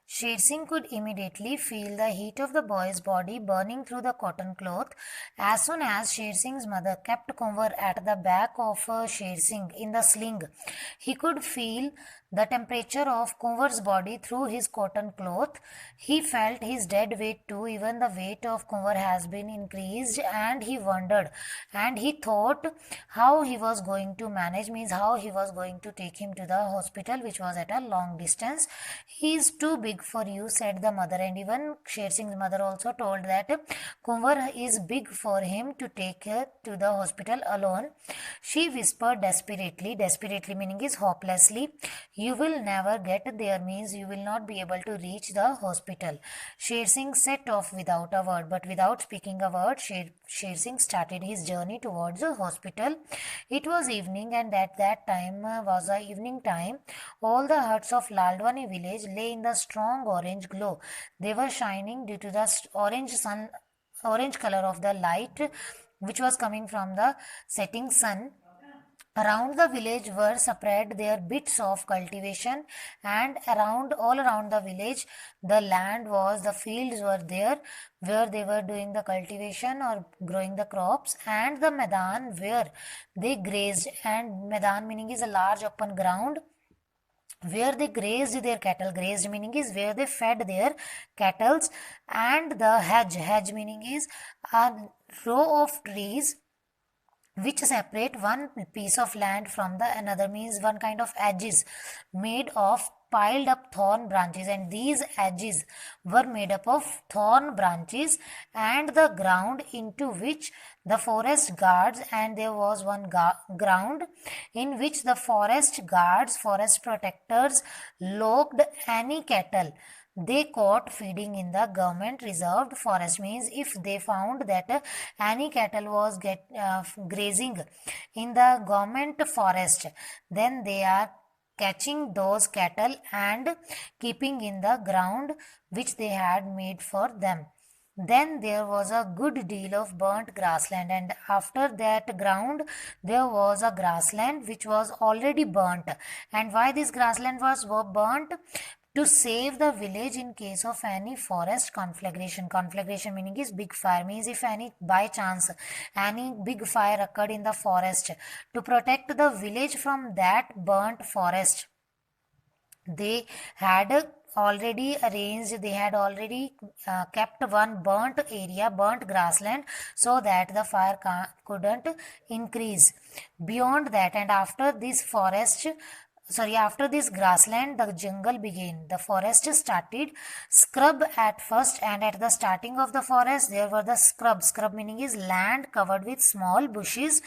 Sher Singh could immediately feel the heat of the boy's body burning through the cotton cloth. As soon as Sher Singh's mother kept Kunwar at the back of Sher Singh in the sling, he could feel the temperature of Kunwar's body through his cotton cloth. He felt his dead weight too. Even the weight of Kunwar has been increased, and he wondered, and he thought how he was going to manage, means how he was going to take him to the hospital, which was at a long distance. He is too big for you, said the mother, and even Sher Singh's mother also told that Kunwar is big for him to take her to the hospital alone. She whispered desperately meaning is hopelessly, you will never get there, means you will not be able to reach the hospital. Sher Singh set off without a word, but without speaking a word, Sher Singh started his journey towards the hospital. It was evening, and at that time was the evening time. All the huts of Laldwani village lay in the strong orange glow. They were shining due to the orange color of the light which was coming from the setting sun. Around the village were spread their bits of cultivation, and all around the village the fields were there where they were doing the cultivation or growing the crops, and the Maidan where they grazed, and Maidan meaning is a large open ground where they grazed their cattle. Grazed meaning is where they fed their cattle. And the hedge meaning is a row of trees which separate one piece of land from the another, means one kind of edges made of piled up thorn branches, and these edges were made up of thorn branches, and the ground into which the forest guards, and there was one ground in which the forest protectors locked any cattle they caught feeding in the government reserved forest, means if they found that any cattle was grazing in the government forest, then they are catching those cattle and keeping in the ground which they had made for them. Then there was a good deal of burnt grassland, and after that ground there was a grassland which was already burnt. And why this grassland was burnt? To save the village in case of any forest conflagration meaning is big fire, means if any by chance any big fire occurred in the forest, to protect the village from that burnt forest, they had already kept one burnt grassland, so that the fire couldn't increase beyond that. And after this grassland, the jungle began. The forest started scrub at first, and at the starting of the forest there were the scrub meaning is land covered with small bushes,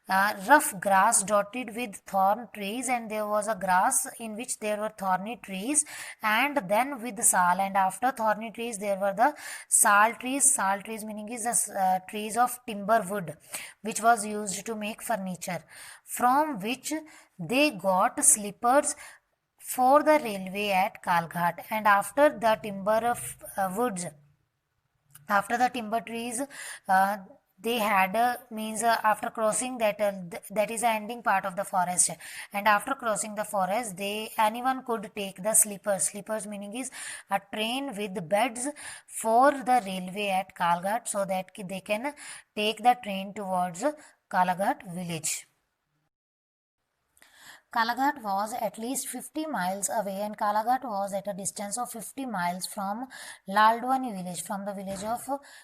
rough grass dotted with thorn trees, and there was a grass in which there were thorny trees, and then with sal, and after thorny trees there were the sal trees meaning is the trees of timber wood which was used to make furniture, from which they got slippers for the railway at Kalghat. And after the timber trees, they had means after crossing that is the ending part of the forest, and after crossing the forest anyone could take the slippers meaning is a train with beds for the railway at Kalghat, so that they can take the train towards Kalaghat village. Kalaghat was at least 50 miles away, and Kalaghat was at a distance of 50 miles from Laldwani village, from the village of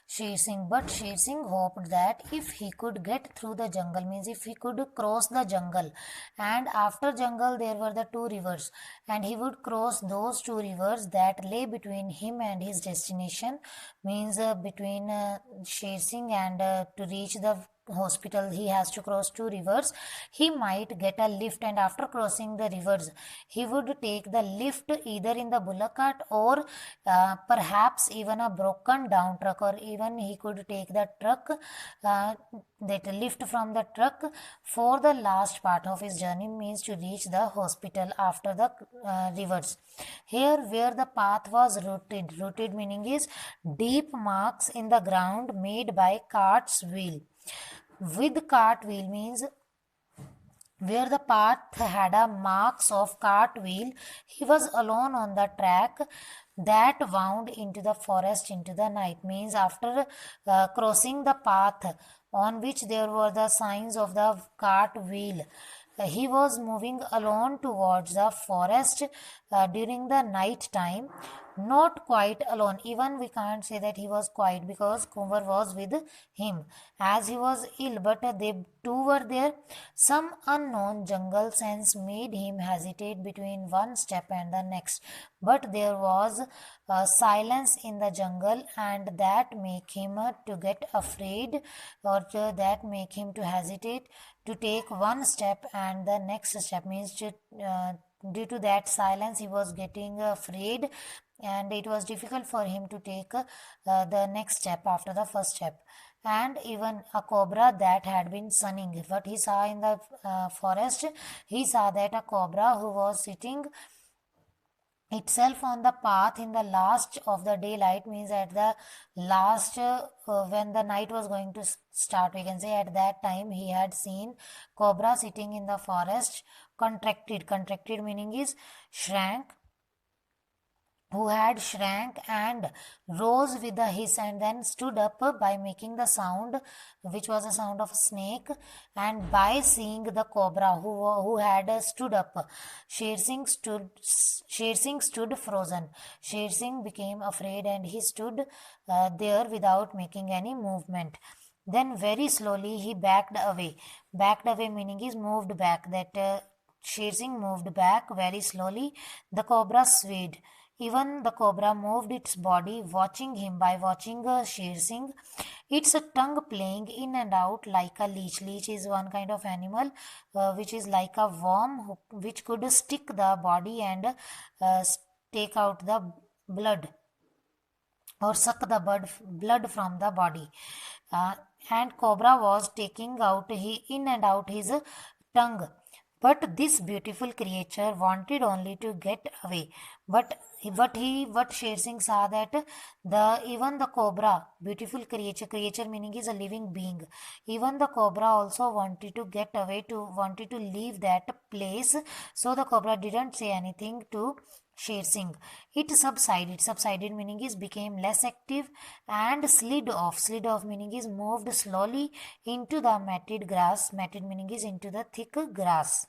Sher Singh. But Sher Singh hoped that if he could get through the jungle, means if he could cross the jungle, and after jungle there were the two rivers, and he would cross those two rivers that lay between him and his destination, means between Sher Singh and to reach the hospital he has to cross two rivers. He might get a lift, and after crossing the rivers he would take the lift either in the bullock cart, or perhaps even a broken down truck, or even he could take the truck, that lift from the truck for the last part of his journey, means to reach the hospital after the rivers. Here where the path was rooted meaning is deep marks in the ground made by cart's wheel. With cart wheel means where the path had a marks of cartwheel. He was alone on the track that wound into the forest into the night. Means after crossing the path on which there were the signs of the cartwheel, he was moving alone towards the forest during the night time. Not quite alone. Even we can't say that he was quiet because Kumar was with him as he was ill, but they two were there. Some unknown jungle sense made him hesitate between one step and the next. But there was silence in the jungle, and that make him to get afraid, or that make him to hesitate to take one step and the next step. Means due to that silence he was getting afraid, and it was difficult for him to take the next step after the first step. And even a cobra that had been sunning, what he saw in the forest, he saw that a cobra who was sitting itself on the path in the last of the daylight. Means at the last when the night was going to start, we can say at that time he had seen cobra sitting in the forest. Contracted meaning is shrank, who had shrank and rose with a hiss, and then stood up by making the sound which was a sound of a snake. And by seeing the cobra who had stood up, Sher Singh stood frozen. Sher Singh became afraid, and he stood there without making any movement. Then very slowly he backed away meaning is moved back. That Sher Singh moved back very slowly. The cobra swayed. Even the cobra moved its body, watching him. By watching Sher Singh, its tongue playing in and out like a leech. Leech is one kind of animal which is like a worm which could stick the body and take out the blood or suck the blood from the body. Uh, and cobra was taking out in and out his tongue. But this beautiful creature wanted only to get away. What Sher Singh saw that even the cobra, beautiful creature meaning is a living being. Even the cobra also wanted to get away, wanted to leave that place. So the cobra didn't say anything to Sher Singh. It subsided. Subsided meaning is became less active and slid off. Slid off meaning is moved slowly into the matted grass. Matted meaning is into the thick grass.